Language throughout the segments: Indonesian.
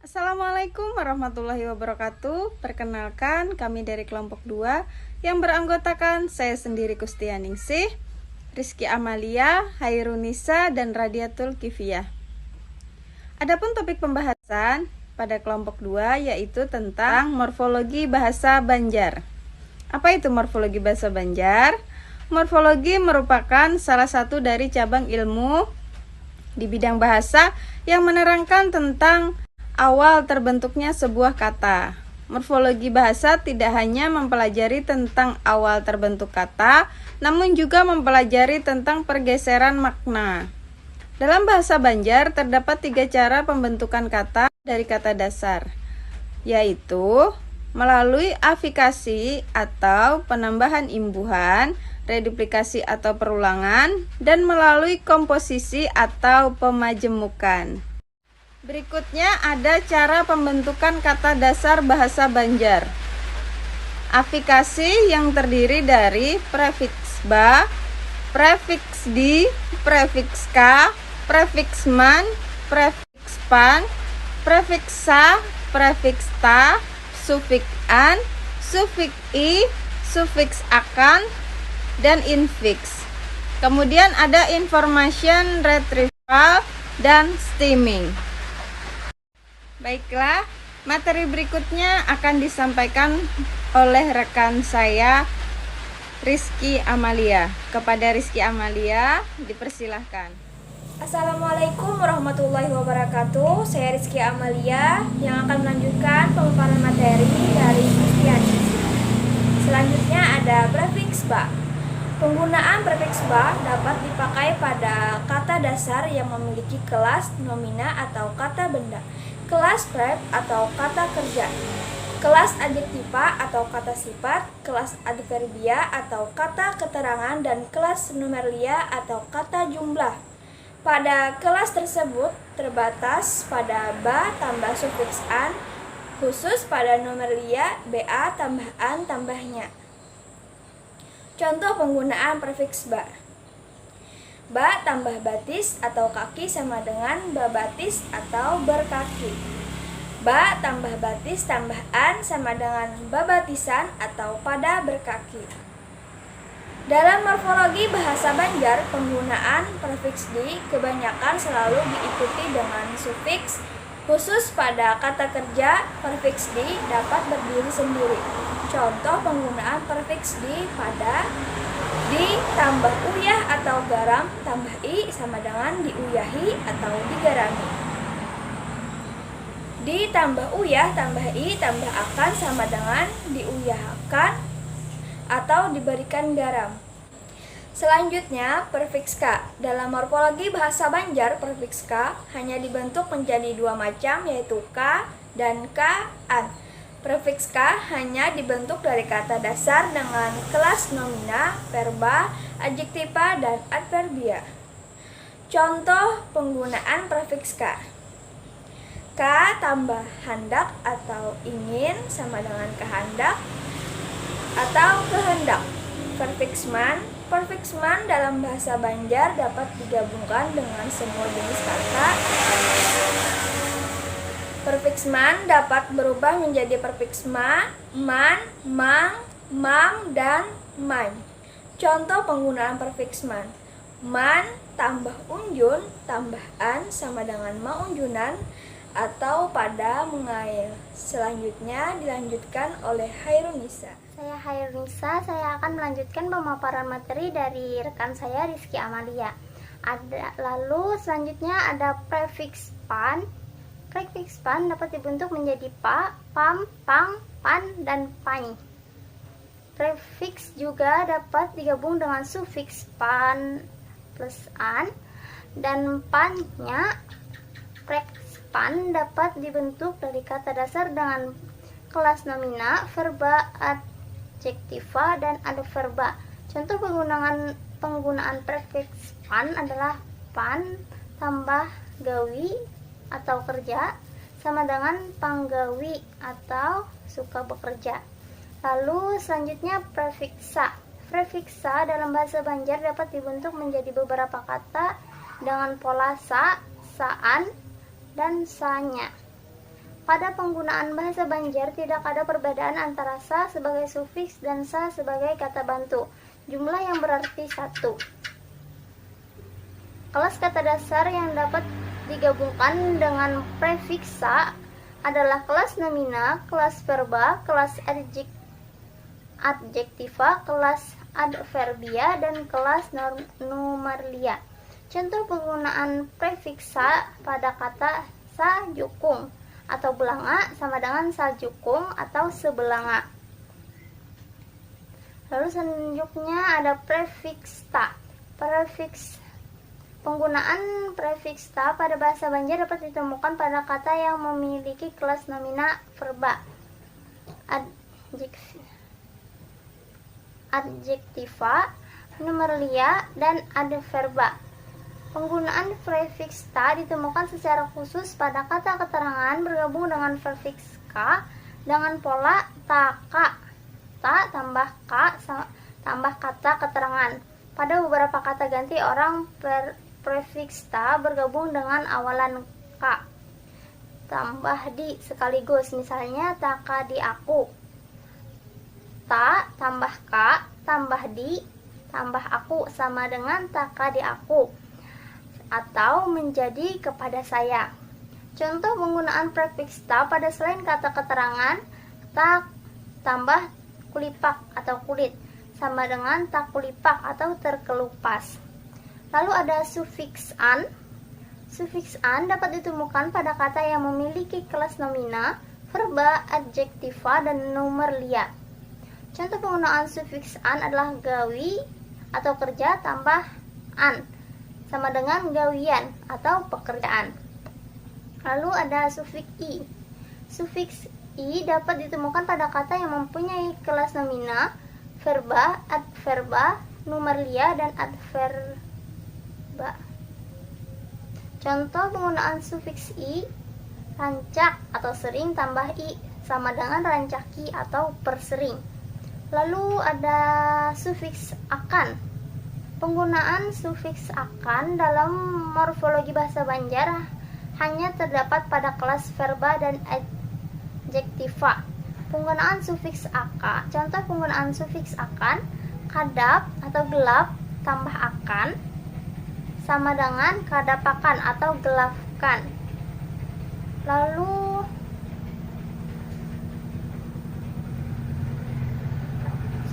Assalamualaikum warahmatullahi wabarakatuh. Perkenalkan, kami dari kelompok 2 yang beranggotakan saya sendiri Kustianingsih, Rizky Amalia, Hairunisa, dan Radiatul Kifiyah. Adapun topik pembahasan pada kelompok 2 yaitu tentang morfologi bahasa Banjar. Apa itu morfologi bahasa Banjar? Morfologi merupakan salah satu dari cabang ilmu di bidang bahasa yang menerangkan tentang awal terbentuknya sebuah kata. Morfologi bahasa tidak hanya mempelajari tentang awal terbentuk kata, namun juga mempelajari tentang pergeseran makna. Dalam bahasa Banjar terdapat 3 cara pembentukan kata dari kata dasar, yaitu melalui afikasi atau penambahan imbuhan, reduplikasi atau perulangan, dan melalui komposisi atau pemajemukan. Berikutnya ada cara pembentukan kata dasar bahasa Banjar. Afikasi yang terdiri dari prefiks ba, prefiks di, prefiks ka, prefiks man, prefiks pan, prefiks sa, prefiks ta, sufiks an, sufiks i, sufiks akan, dan infiks. Kemudian ada information retrieval dan stemming. Baiklah, materi berikutnya akan disampaikan oleh rekan saya, Rizky Amalia. Kepada Rizky Amalia, dipersilahkan. Assalamualaikum warahmatullahi wabarakatuh. Saya Rizky Amalia yang akan melanjutkan pemaparan materi dari Kustianingsih. Selanjutnya ada prefiks ba. Penggunaan prefiks ba dapat dipakai pada kata dasar yang memiliki kelas nomina atau kata benda, kelas verb atau kata kerja, kelas adjektiva atau kata sifat, kelas adverbia atau kata keterangan, dan kelas numerlia atau kata jumlah. Pada kelas tersebut terbatas pada ba tambah sufiks an, khusus pada numerlia ba tambah an tambahnya. Contoh penggunaan prefiks ba. Ba tambah batis atau kaki sama dengan babatis atau berkaki. Ba tambah batis tambah an sama dengan babatisan atau pada berkaki. Dalam morfologi bahasa Banjar, penggunaan prefiks di kebanyakan selalu diikuti dengan sufiks. Khusus pada kata kerja, prefiks di dapat berdiri sendiri. Contoh penggunaan prefiks di pada: di tambah uyah atau garam tambah i sama dengan diuyahi atau digarami. Di tambah uyah tambah i tambah akan sama dengan diuyahkan atau diberikan garam. Selanjutnya, prefiks ka. Dalam morfologi bahasa Banjar, prefiks ka hanya dibentuk menjadi 2 macam, yaitu ka dan ka-an. Prefiks ka hanya dibentuk dari kata dasar dengan kelas nomina, verba, adjektiva, dan adverbia. Contoh penggunaan prefiks ka. Ka tambah handak atau ingin sama dengan kehendak atau kehendak. Prefiks man. Prefiks man dalam bahasa Banjar dapat digabungkan dengan semua jenis kata. Prefiks man dapat berubah menjadi prefiks ma, man, mang, mam, dan man. Contoh penggunaan prefiks man. Man tambah unjun tambah an sama dengan maunjunan atau pada mengail. Selanjutnya dilanjutkan oleh Hairunisa. Saya Hairunisa, saya akan melanjutkan pemaparan materi dari rekan saya Rizky Amalia. Lalu selanjutnya ada prefiks pan. Prefiks pan dapat dibentuk menjadi pa, pam, pang, pan, dan pai. Prefiks juga dapat digabung dengan sufiks pan plus an dan pannya. Prefiks pan dapat dibentuk dari kata dasar dengan kelas nomina, verba, adjektiva, dan adverba. Contoh penggunaan prefiks pan adalah pan tambah gawi atau kerja sama dengan panggawi atau suka bekerja. Lalu selanjutnya prefiks sa. Prefiks sa dalam bahasa Banjar dapat dibentuk menjadi beberapa kata dengan pola sa, saan, dan sanya. Pada penggunaan bahasa Banjar tidak ada perbedaan antara sa sebagai sufiks dan sa sebagai kata bantu. Jumlah yang berarti satu. Kelas kata dasar yang dapat digabungkan dengan prefiks sa adalah kelas nomina, kelas verba, kelas adjektiva, kelas adverbia, dan kelas numerlia. Contoh penggunaan prefiks sa pada kata sajukung atau belanga sama dengan sajukung atau sebelanga. Lalu selanjutnya ada prefiks ta. Penggunaan prefiks ta pada bahasa Banjar dapat ditemukan pada kata yang memiliki kelas nomina, verba, adjektiva, numerlia, dan adverba. Penggunaan prefiks ta ditemukan secara khusus pada kata keterangan bergabung dengan prefiks ka dengan pola ta tambah ka tambah kata keterangan. Pada beberapa kata ganti orang prefiks ta bergabung dengan awalan ka tambah di sekaligus. Misalnya taka di aku. Ta tambah ka tambah di tambah aku sama dengan taka di aku, atau menjadi kepada saya. Contoh penggunaan prefiks ta pada selain kata keterangan, ta tambah kulipak atau kulit sama dengan tak kulipak atau terkelupas. Lalu ada sufiks an. Sufiks an dapat ditemukan pada kata yang memiliki kelas nomina, verba, adjektiva, dan numerlia. Contoh penggunaan sufiks an adalah gawi atau kerja tambah an sama dengan gawian atau pekerjaan. Lalu ada sufiks i. Sufiks i dapat ditemukan pada kata yang mempunyai kelas nomina, verba, adverba, numerlia, dan adverba. Contoh penggunaan sufiks i, rancak atau sering tambah i sama dengan rancaki atau persering. Lalu ada sufiks akan. Penggunaan sufiks akan dalam morfologi bahasa Banjar hanya terdapat pada kelas verba dan adjektiva. Penggunaan sufiks aka, contoh penggunaan sufiks akan, kadap atau gelap tambah akan sama dengan kadapakan atau gelapkan. Lalu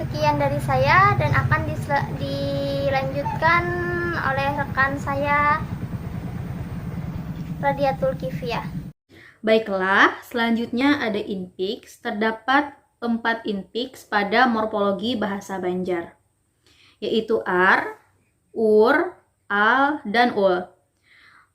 sekian dari saya dan akan dilanjutkan oleh rekan saya Radiatul Kifiyah. Baiklah, selanjutnya ada infiks. Terdapat 4 infiks pada morfologi bahasa Banjar, yaitu ar, ur, al, dan ul.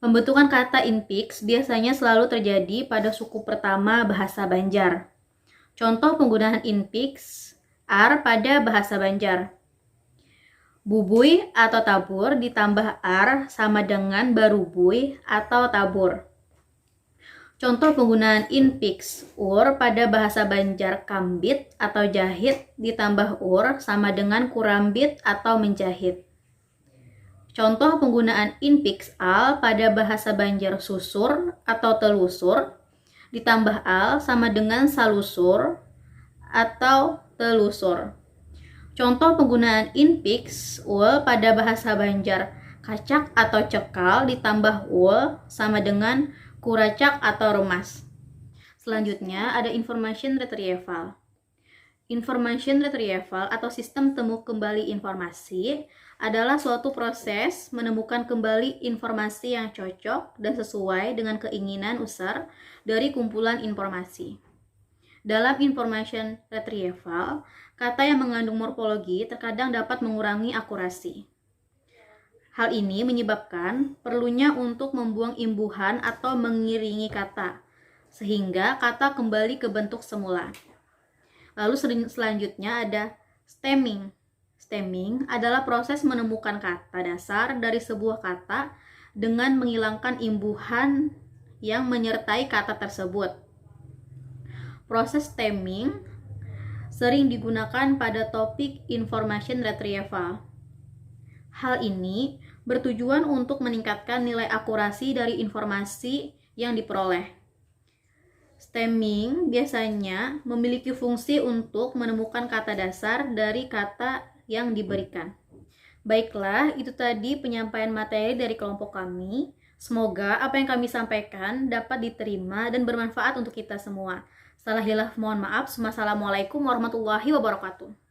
Pembentukan kata infiks biasanya selalu terjadi pada suku pertama bahasa Banjar. Contoh penggunaan infiks ar pada bahasa Banjar. Bubui atau tabur ditambah ar sama dengan barubui atau tabur. Contoh penggunaan infiks ur pada bahasa Banjar kambit atau jahit ditambah ur sama dengan kurambit atau menjahit. Contoh penggunaan infiks al pada bahasa Banjar susur atau telusur ditambah al sama dengan salusur atau telusur. Contoh penggunaan infiks ul pada bahasa Banjar kacak atau cekal ditambah ul sama dengan kuracak atau remas. Selanjutnya ada information retrieval. Information retrieval atau sistem temu kembali informasi adalah suatu proses menemukan kembali informasi yang cocok dan sesuai dengan keinginan user dari kumpulan informasi. Dalam information retrieval, kata yang mengandung morfologi terkadang dapat mengurangi akurasi. Hal ini menyebabkan perlunya untuk membuang imbuhan atau mengiringi kata, sehingga kata kembali ke bentuk semula. Lalu selanjutnya ada stemming. Stemming adalah proses menemukan kata dasar dari sebuah kata dengan menghilangkan imbuhan yang menyertai kata tersebut. Proses stemming sering digunakan pada topik information retrieval. Hal ini bertujuan untuk meningkatkan nilai akurasi dari informasi yang diperoleh. Stemming biasanya memiliki fungsi untuk menemukan kata dasar dari kata yang diberikan. Baiklah, itu tadi penyampaian materi dari kelompok kami. Semoga apa yang kami sampaikan dapat diterima dan bermanfaat untuk kita semua. Salah hilaf mohon maaf. Wassalamualaikum warahmatullahi wabarakatuh.